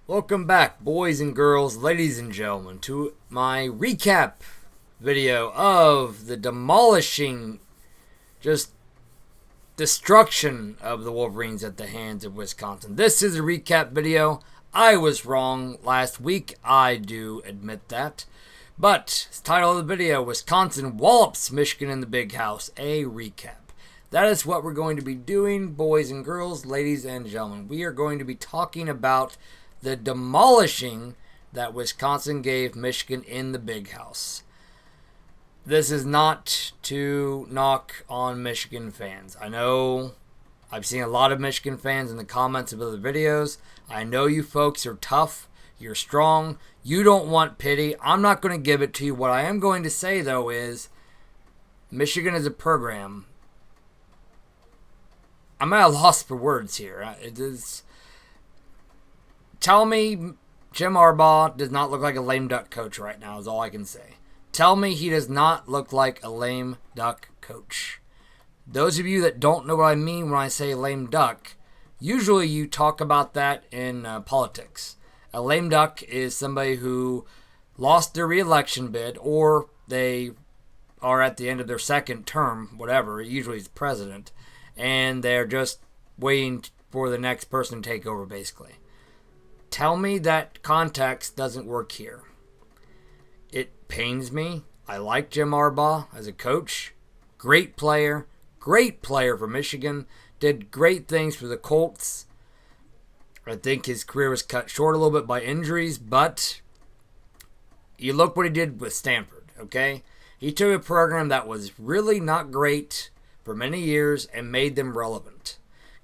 Welcome back, boys and girls, ladies and gentlemen, to my recap video of the demolishing, just destruction of the Wolverines at the hands of Wisconsin. This is a recap video. I was wrong last week, I do admit that. But, the title of the video, Wisconsin Wallops Michigan in the Big House, a recap. That is what we're going to be doing, boys and girls, ladies and gentlemen. We are going to be talking about the demolishing that Wisconsin gave Michigan in the Big House. This is not to knock on Michigan fans. I know I've seen a lot of Michigan fans in the comments of other videos. I know you folks are tough. You're strong. You don't want pity. I'm not going to give it to you. What I am going to say, though, is Michigan is a program. I'm at a loss for words here. It is... Tell me Jim Harbaugh does not look like a lame duck coach right now is all I can say. Tell me he does not look like a lame duck coach. Those of you that don't know what I mean when I say lame duck, usually you talk about that in politics. A lame duck is somebody who lost their re-election bid or they are at the end of their second term, whatever, usually it's president, and they're just waiting for the next person to take over basically. Tell me that context doesn't work here. It pains me. I like Jim Harbaugh as a coach. Great player for Michigan. Did great things for the Colts. I think his career was cut short a little bit by injuries, but you look what he did with Stanford, okay? He took a program that was really not great for many years and made them relevant.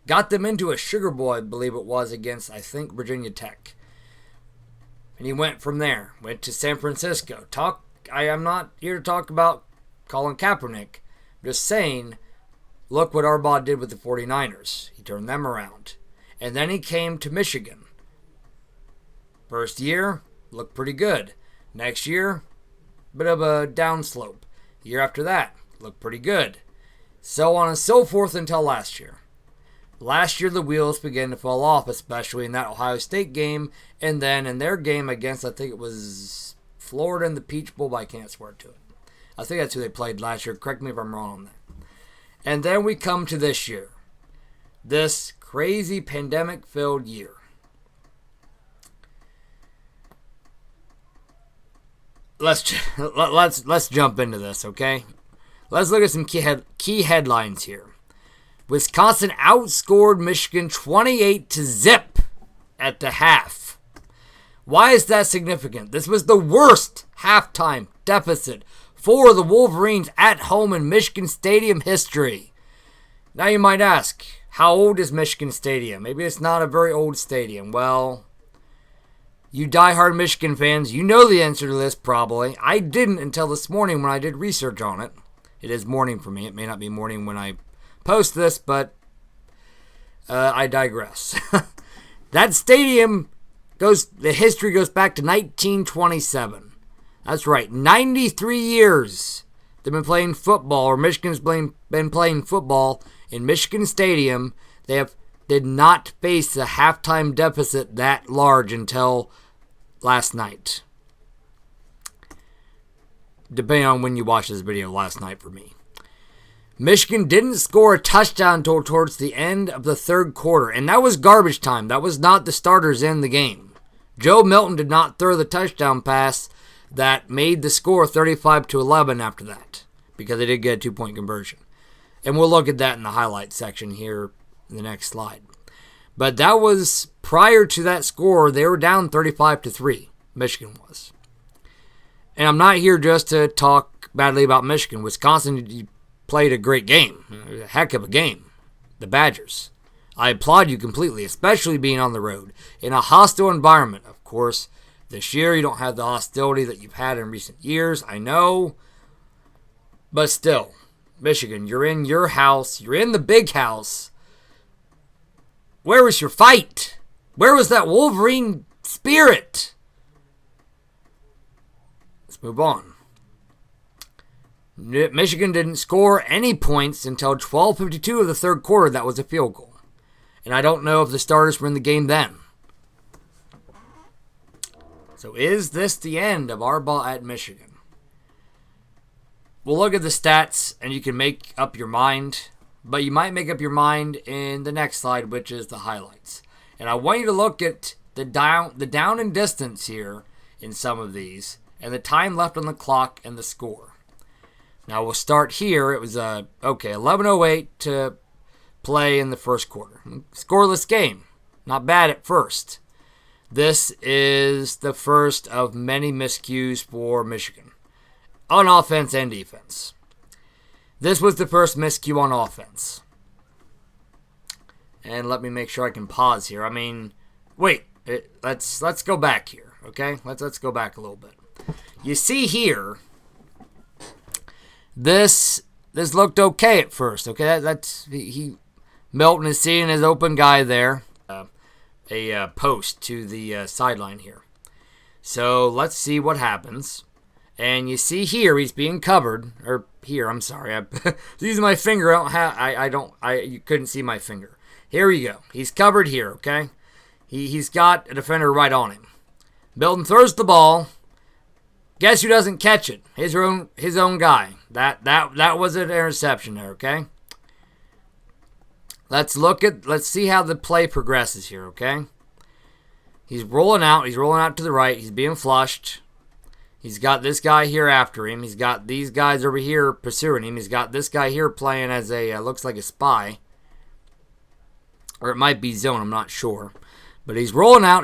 Got them into a Sugar Bowl, I believe it was, against, I think, Virginia Tech. And he went from there. Went to San Francisco. I am not here to talk about Colin Kaepernick. I'm just saying, look what Harbaugh did with the 49ers. He turned them around. And then he came to Michigan. First year, looked pretty good. Next year, bit of a downslope. The year after that, looked pretty good. So on and so forth until last year. Last year, the wheels began to fall off, especially in that Ohio State game, and then in their game against, I think it was Florida in the Peach Bowl, but I can't swear to it. I think that's who they played last year. Correct me if I'm wrong on that. And then we come to this year. This crazy pandemic-filled year. Let's jump into this, okay? Let's look at some key headlines here. Wisconsin outscored Michigan 28-0 at the half. Why is that significant? This was the worst halftime deficit for the Wolverines at home in Michigan Stadium history. Now you might ask, how old is Michigan Stadium? Maybe it's not a very old stadium. Well, you diehard Michigan fans, you know the answer to this probably. I didn't until this morning when I did research on it. It is morning for me. It may not be morning when I post this, but I digress. That stadium the history goes back to 1927. That's right, 93 years they've been playing football, or Michigan's been playing football in Michigan Stadium. They did not face a halftime deficit that large until last night. Depending on when you watch this video, last night for me. Michigan didn't score a touchdown until towards the end of the third quarter, and that was garbage time. That was not the starters in the game. Joe Milton did not throw the touchdown pass that made the score 35-11 after that, because they did get a 2-point conversion. And we'll look at that in the highlight section here in the next slide. But that was prior to that score. They were down 35-3. Michigan was. And I'm not here just to talk badly about Michigan. Wisconsin played a great game, a heck of a game, the Badgers. I applaud you completely, especially being on the road in a hostile environment. Of course, this year you don't have the hostility that you've had in recent years, I know, but still, Michigan, you're in your house, you're in the Big House. Where was your fight? Where was that Wolverine spirit? Let's move on. Michigan didn't score any points until 12:52 of the third quarter. That was a field goal. And I don't know if the starters were in the game then. So is this the end of Harbaugh at Michigan? We'll look at the stats, and you can make up your mind. But you might make up your mind in the next slide, which is the highlights. And I want you to look at the down and distance here in some of these, and the time left on the clock and the score. Now we'll start here. It was 11:08 to play in the first quarter. Scoreless game. Not bad at first. This is the first of many miscues for Michigan, on offense and defense. This was the first miscue on offense. And let me make sure I can pause here. I mean, wait. Let's go back here, okay? Let's go back a little bit. You see here, this looked okay at first, okay? Milton is seeing his open guy there. A post to the sideline here. So let's see what happens. And you see here he's being covered, or here, I'm sorry, I'm using my finger. You couldn't see my finger. Here we go. He's covered here, okay? He's got a defender right on him. Milton throws the ball. Guess who doesn't catch it? His own guy. That was an interception there, okay? Let's see how the play progresses here, okay? He's rolling out to the right. He's being flushed. He's got this guy here after him. He's got these guys over here pursuing him. He's got this guy here playing as looks like a spy. Or it might be zone, I'm not sure. But he's rolling out.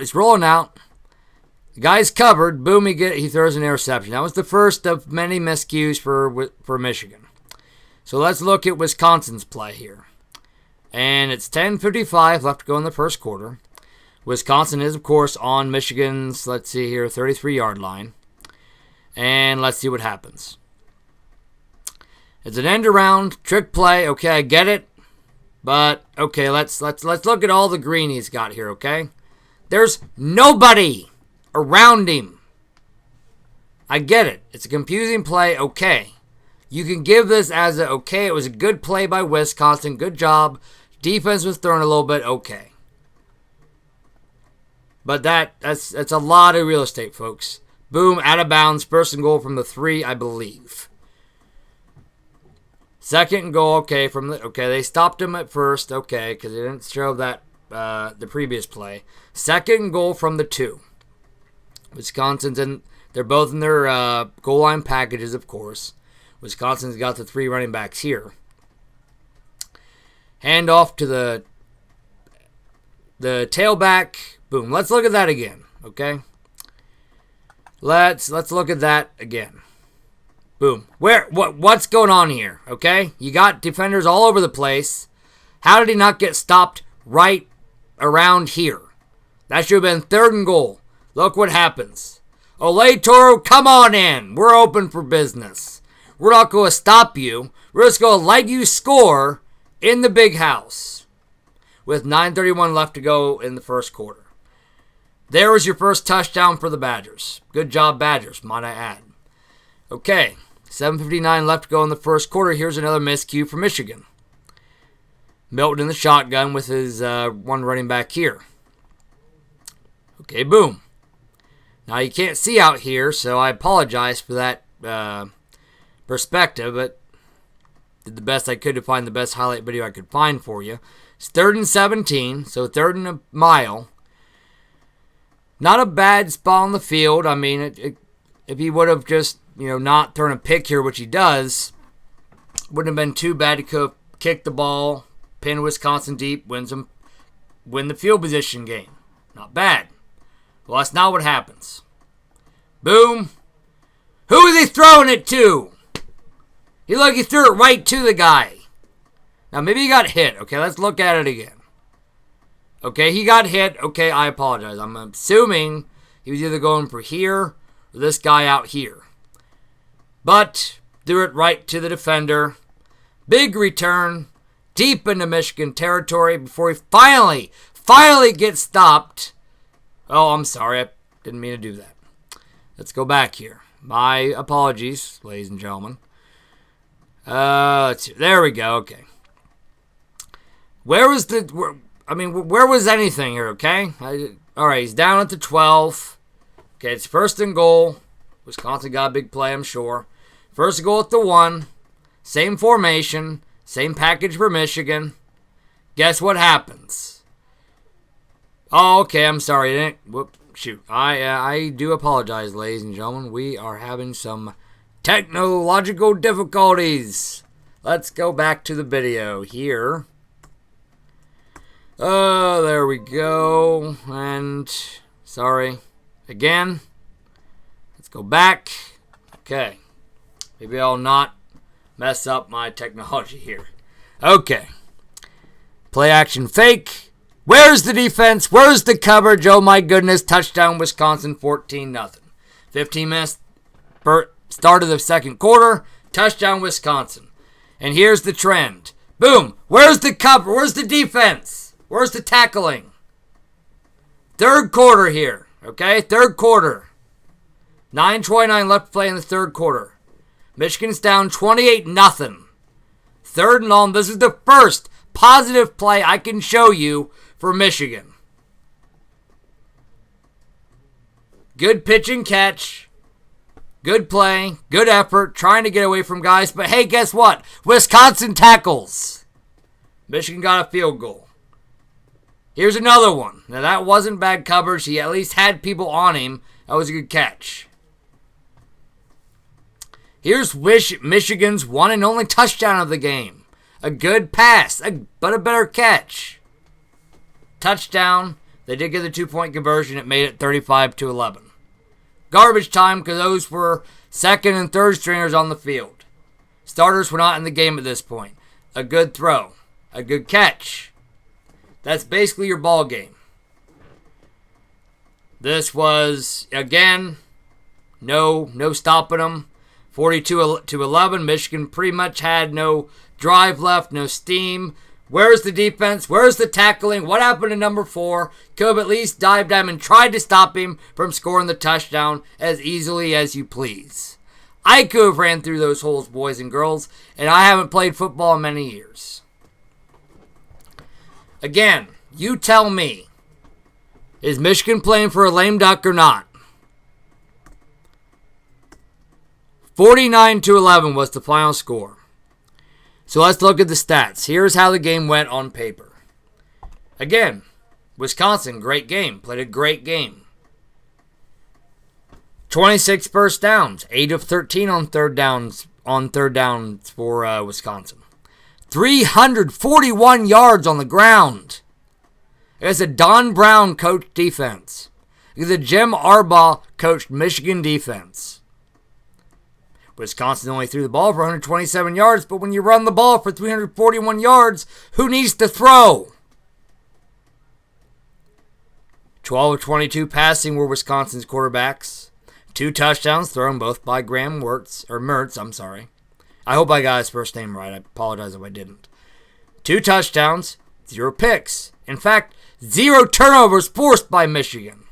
The guy's covered. Boom, he throws an interception. That was the first of many miscues for Michigan. So let's look at Wisconsin's play here. And it's 10:55 left to go in the first quarter. Wisconsin is, of course, on Michigan's, 33-yard line. And let's see what happens. It's an end around, trick play. Okay, I get it. But, okay, let's look at all the green he's got here, okay? There's nobody around him. I get it. It's a confusing play, okay. You can give this as it was a good play by Wisconsin. Good job. Defense was thrown a little bit, okay. But that's a lot of real estate, folks. Boom, out of bounds, first and goal from the 3, I believe. Second and goal, okay, they stopped him at first, okay, because they didn't show that the previous play. Second and goal from the 2. They're both in their goal line packages, of course. Wisconsin's got the 3 running backs here. Hand off to the tailback. Boom. Let's look at that again, okay? Let's look at that again. Boom. What's going on here, okay? You got defenders all over the place. How did he not get stopped right around here? That should have been 3rd and goal. Look what happens. Ole Toro, come on in. We're open for business. We're not going to stop you. We're just going to let you score in the big house with 9:31 left to go in the first quarter. There was your first touchdown for the Badgers. Good job, Badgers, might I add. Okay, 7:59 left to go in the first quarter. Here's another miscue for Michigan. Milton in the shotgun with his one running back here. Okay, boom. Now you can't see out here, so I apologize for that perspective, but did the best I could to find the best highlight video I could find for you. It's 3rd and 17, so 3rd and a mile. Not a bad spot on the field. I mean, if he would have just, not thrown a pick here, which he does, wouldn't have been too bad. He could have kicked the ball, pin Wisconsin deep, win the field position game. Not bad. Well, that's not what happens. Boom. Who is he throwing it to? He threw it right to the guy. Now, maybe he got hit. Okay, let's look at it again. Okay, he got hit. Okay, I apologize. I'm assuming he was either going for here or this guy out here. But threw it right to the defender. Big return. Deep into Michigan territory before he finally gets stopped. Oh, I'm sorry. I didn't mean to do that. Let's go back here. My apologies, ladies and gentlemen. Let's see. There we go. Okay. Where was anything here, okay? All right, he's down at the 12. Okay, it's first and goal. Wisconsin got a big play, I'm sure. First and goal at the 1. Same formation. Same package for Michigan. Guess what happens? Oh, okay, I'm sorry. Shoot. I do apologize, ladies and gentlemen. We are having some technological difficulties. Let's go back to the video here. Oh, there we go. And, sorry. Again. Let's go back. Okay. Maybe I'll not mess up my technology here. Okay. Play action fake. Where's the defense? Where's the coverage? Oh my goodness. Touchdown Wisconsin 14-0. 15 minutes start of the second quarter. Touchdown Wisconsin. And here's the trend. Boom. Where's the cover? Where's the defense? Where's the tackling? Third quarter here. Okay? Third quarter. 9:29 left to play in the third quarter. Michigan's down 28-0. Third and long. This is the first positive play I can show you for Michigan. Good pitch and catch. Good play. Good effort. Trying to get away from guys. But hey, guess what? Wisconsin tackles. Michigan got a field goal. Here's another one. Now that wasn't bad coverage. He at least had people on him. That was a good catch. Here's Michigan's one and only touchdown of the game. A good pass, but a better catch. Touchdown. They did get the 2-point conversion. It made it 35-11. Garbage time because those were second and third stringers on the field. Starters were not in the game at this point. A good throw. A good catch. That's basically your ball game. This was, again, no stopping them. 42-11. Michigan pretty much had no drive left, no steam. Where's the defense? Where's the tackling? What happened to number 4? Could have at least dived him and tried to stop him from scoring the touchdown as easily as you please. I could have ran through those holes, boys and girls, and I haven't played football in many years. Again, you tell me, is Michigan playing for a lame duck or not? 49-11 was the final score. So let's look at the stats. Here's how the game went on paper. Again, Wisconsin, great game. Played a great game. 26 first downs. 8 of 13 on third downs for Wisconsin. 341 yards on the ground. It's a Don Brown coached defense. It's a Jim Harbaugh coached Michigan defense. Wisconsin only threw the ball for 127 yards, but when you run the ball for 341 yards, who needs to throw? 12 of 22 passing were Wisconsin's quarterbacks. 2 touchdowns thrown both by Mertz. I hope I got his first name right. I apologize if I didn't. 2 touchdowns, 0 picks. In fact, 0 turnovers forced by Michigan.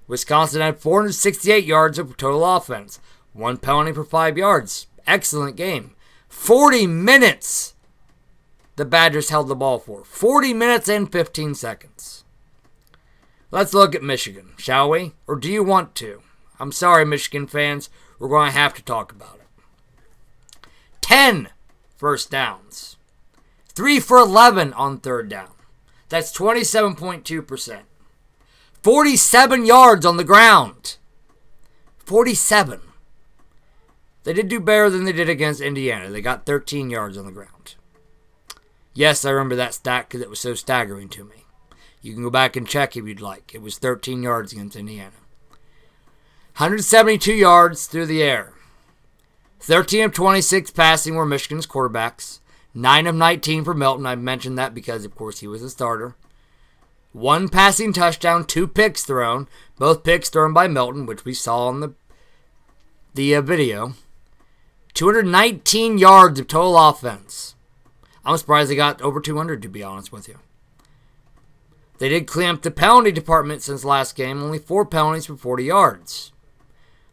Wisconsin had 468 yards of total offense. 1 penalty for 5 yards. Excellent game. 40 minutes the Badgers held the ball for. 40 minutes and 15 seconds. Let's look at Michigan, shall we? Or do you want to? I'm sorry, Michigan fans. We're going to have to talk about it. 10 first downs. 3 for 11 on third down. That's 27.2%. 47 yards on the ground. 47. They did do better than they did against Indiana. They got 13 yards on the ground. Yes, I remember that stat because it was so staggering to me. You can go back and check if you'd like. It was 13 yards against Indiana. 172 yards through the air. 13 of 26 passing were Michigan's quarterbacks. 9 of 19 for Milton. I mentioned that because, of course, he was a starter. 1 passing touchdown, 2 picks thrown. Both picks thrown by Milton, which we saw on the video. 219 yards of total offense. I'm surprised they got over 200, to be honest with you. They did clean up the penalty department since last game. Only 4 penalties for 40 yards.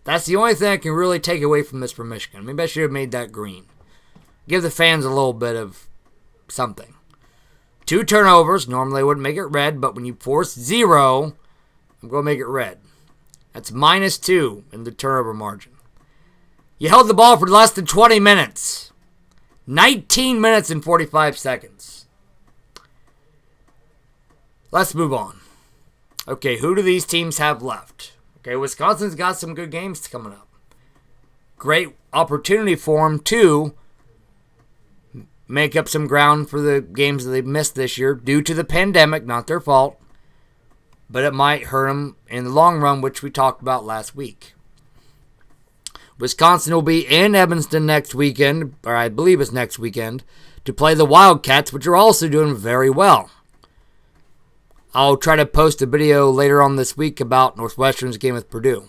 That's the only thing I can really take away from this for Michigan. Maybe I should have made that green. Give the fans a little bit of something. 2 turnovers. Normally I wouldn't make it red, but when you force 0, I'm going to make it red. That's -2 in the turnover margin. You held the ball for less than 20 minutes. 19 minutes and 45 seconds. Let's move on. Okay, who do these teams have left? Okay, Wisconsin's got some good games coming up. Great opportunity for them to make up some ground for the games that they've missed this year due to the pandemic, not their fault. But it might hurt them in the long run, which we talked about last week. Wisconsin will be in Evanston next weekend, or I believe it's next weekend, to play the Wildcats, which are also doing very well. I'll try to post a video later on this week about Northwestern's game with Purdue.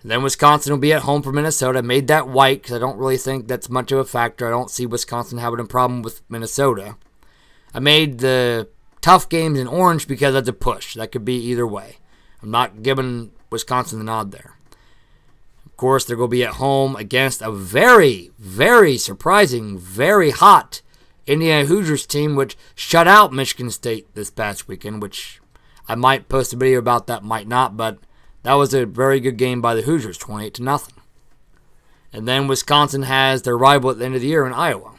And then Wisconsin will be at home for Minnesota. I made that white because I don't really think that's much of a factor. I don't see Wisconsin having a problem with Minnesota. I made the tough games in orange because that's a push. That could be either way. I'm not giving Wisconsin the nod there. Of course, they're going to be at home against a very, very surprising, very hot Indiana Hoosiers team, which shut out Michigan State this past weekend, which I might post a video about that, might not, but that was a very good game by the Hoosiers, 28-0. And then Wisconsin has their rival at the end of the year in Iowa,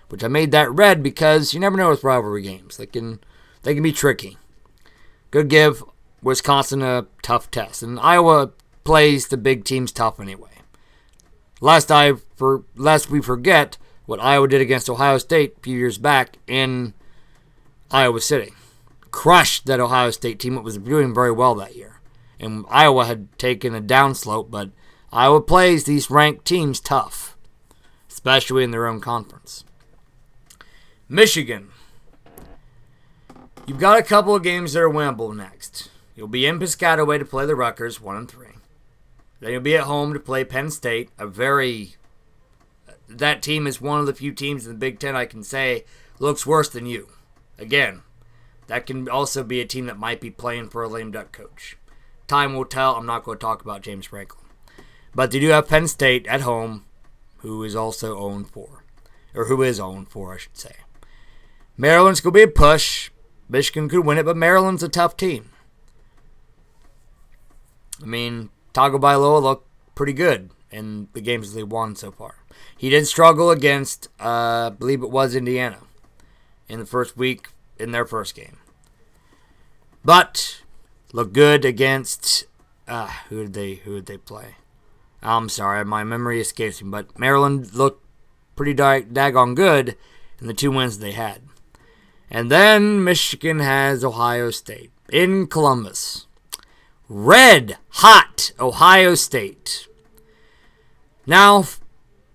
which I made that red because you never know with rivalry games. They can be tricky. Could give Wisconsin a tough test. And Iowa plays the big teams tough anyway. Lest we forget what Iowa did against Ohio State a few years back in Iowa City. Crushed that Ohio State team. It was doing very well that year. And Iowa had taken a downslope, but Iowa plays these ranked teams tough, especially in their own conference. Michigan. You've got a couple of games that are winnable next. You'll be in Piscataway to play the Rutgers, 1-3. Then you'll be at home to play Penn State, that team is one of the few teams in the Big Ten I can say looks worse than you. Again, that can also be a team that might be playing for a lame duck coach. Time will tell. I'm not going to talk about James Franklin. But they do have Penn State at home, who is also 0-4. Or who is 0-4, I should say. Maryland's going to be a push. Michigan could win it, but Maryland's a tough team. I mean, Tagovailoa looked pretty good in the games they won so far. He did struggle against, I believe it was Indiana, in the first week in their first game. But looked good against, who did they play? I'm sorry, my memory escapes me, but Maryland looked pretty daggone good in the 2 wins they had. And then Michigan has Ohio State in Columbus. Red hot Ohio State. Now,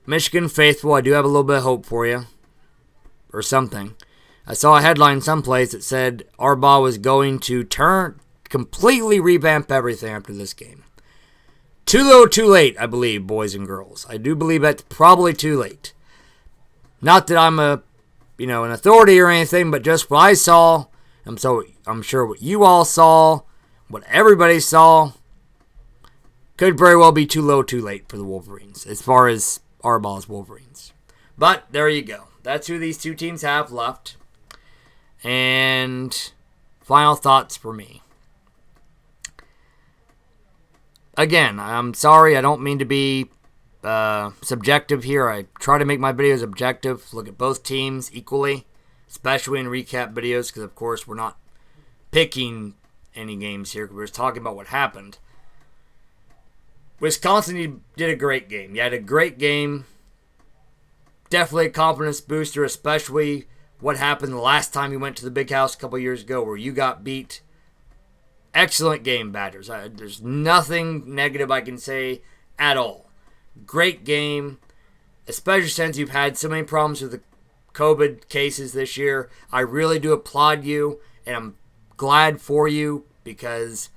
Michigan faithful, I do have a little bit of hope for you. Or something. I saw a headline someplace that said Harbaugh was going to completely revamp everything after this game. Too little, too late, I believe, boys and girls. I do believe that's probably too late. Not that I'm an authority or anything, but just what I saw, I'm sure what you all saw, what everybody saw, could very well be too low, too late for the Wolverines, as far as Harbaugh's Wolverines. But there you go. That's who these two teams have left. And final thoughts for me. Again, I'm sorry, I don't mean to be subjective here. I try to make my videos objective, look at both teams equally, especially in recap videos, because of course we're not picking any games here, we're just talking about what happened. Wisconsin did a great game. You had a great game. Definitely a confidence booster, especially what happened the last time you went to the Big House a couple years ago where you got beat. Excellent game, Badgers. There's nothing negative I can say at all. Great game, especially since you've had so many problems with the COVID cases this year. I really do applaud you, and I'm glad for you because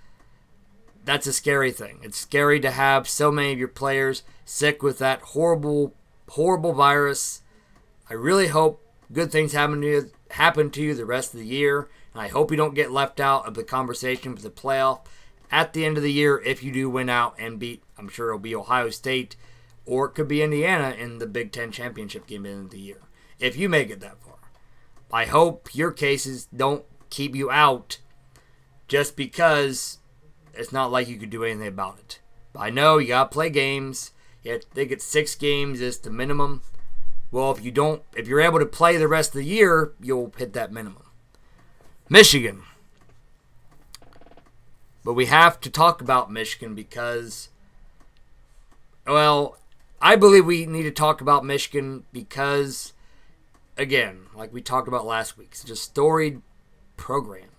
that's a scary thing. It's scary to have so many of your players sick with that horrible, horrible virus. I really hope good things happen to you the rest of the year, and I hope you don't get left out of the conversation for the playoff at the end of the year if you do win out and beat, I'm sure it'll be Ohio State, or it could be Indiana in the Big Ten championship game at the end of the year, if you make it that far. I hope your cases don't keep you out just because it's not like you could do anything about it. But I know you gotta play games. I think it's 6 games is the minimum. Well, if you're able to play the rest of the year, you'll hit that minimum. Michigan. But we have to talk about Michigan because, well, I believe we need to talk about Michigan because, again, like we talked about last week, it's just a storied program.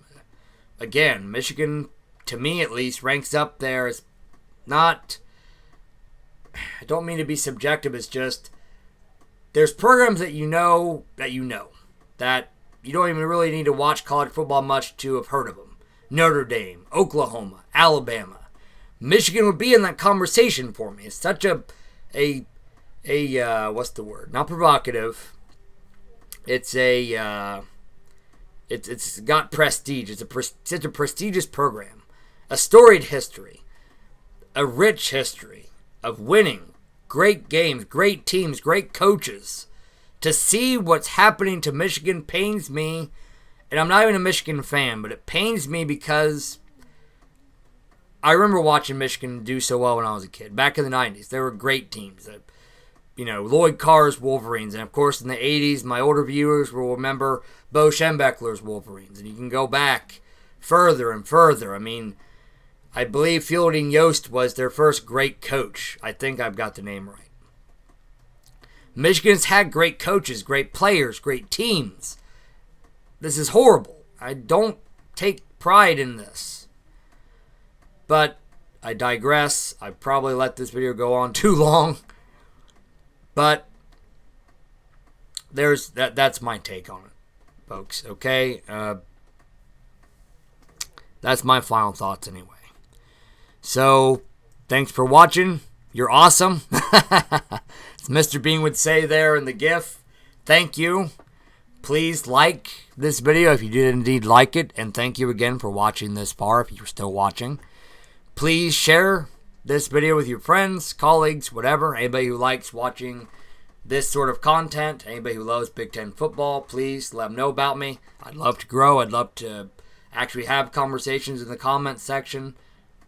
Again, Michigan, to me at least, ranks up there as not, I don't mean to be subjective, it's just, there's programs that you know, that you don't even really need to watch college football much to have heard of them. Notre Dame, Oklahoma, Alabama. Michigan would be in that conversation for me. It's such a what's the word? Not provocative. It's it's got prestige. It's a prestigious program, a storied history, a rich history of winning, great games, great teams, great coaches. To see what's happening to Michigan pains me, and I'm not even a Michigan fan, but it pains me because I remember watching Michigan do so well when I was a kid. Back in the 90s, they were great teams. Lloyd Carr's Wolverines. And, of course, in the 80s, my older viewers will remember Bo Schembechler's Wolverines. And you can go back further and further. I mean, I believe Fielding Yost was their first great coach. I think I've got the name right. Michigan's had great coaches, great players, great teams. This is horrible. I don't take pride in this. But I digress. I probably let this video go on too long. But that's my take on it, folks. Okay? That's my final thoughts anyway. So, thanks for watching. You're awesome. As Mr. Bean would say there in the GIF, thank you. Please like this video if you did indeed like it. And thank you again for watching this far if you're still watching. Please share this video with your friends, colleagues, whatever. Anybody who likes watching this sort of content, anybody who loves Big Ten football, please let them know about me. I'd love to grow. I'd love to actually have conversations in the comments section.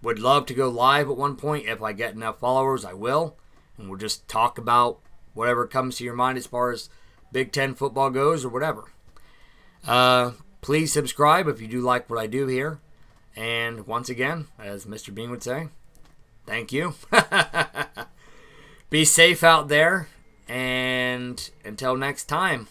Would love to go live at one point. If I get enough followers, I will. And we'll just talk about whatever comes to your mind as far as Big Ten football goes or whatever. Please subscribe if you do like what I do here. And once again, as Mr. Bean would say, thank you. Be safe out there. And until next time.